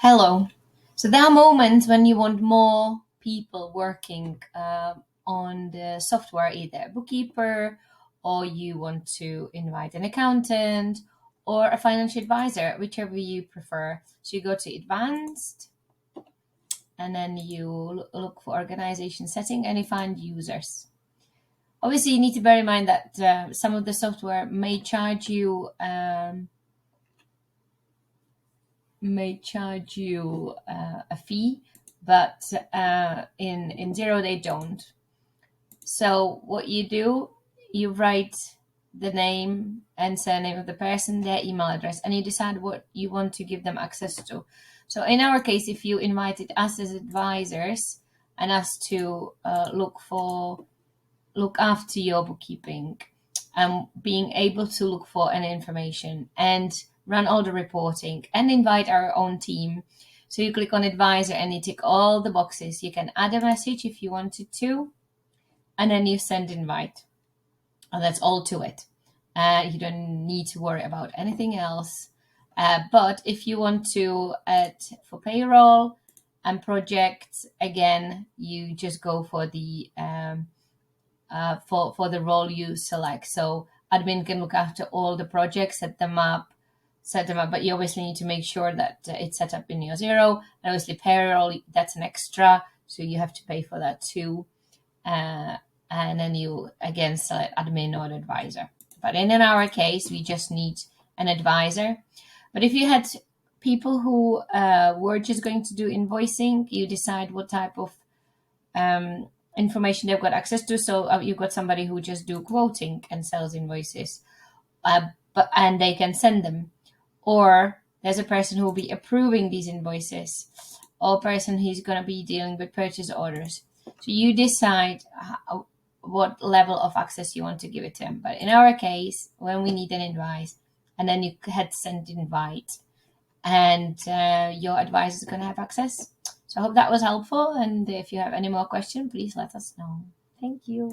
Hello. So there are moments when you want more people working on the software, either a bookkeeper, or you want to invite an accountant or a financial advisor, whichever you prefer. So you go to advanced and then you look for organization setting and you find users. Obviously, you need to bear in mind that some of the software may charge you a fee, but in Xero they don't. So what you do, you write the name and surname of the person, their email address, and you decide what you want to give them access to. So in our case, if you invited us as advisors and us to look after your bookkeeping, being able to look for any information and run all the reporting and invite our own team. So you click on advisor and you tick all the boxes. You can add a message if you wanted to, and then you send invite. And that's all to it. You don't need to worry about anything else. But if you want to add for payroll and projects, again, you just go for the for the role you select. So admin can look after all the projects, set them up, but you obviously need to make sure that it's set up in your Xero. And obviously payroll, that's an extra, so you have to pay for that too. And then you again select admin or advisor. But in our case, we just need an advisor. But if you had people who were just going to do invoicing, you decide what type of information they've got access to. So you've got somebody who just do quoting and sells invoices, and they can send them. Or there's a person who will be approving these invoices, or a person who's going to be dealing with purchase orders. So you decide what level of access you want to give it to them. But in our case, when we need an advice, and then you had send invite, and your advisor is going to have access. So I hope that was helpful. And if you have any more questions, please let us know. Thank you.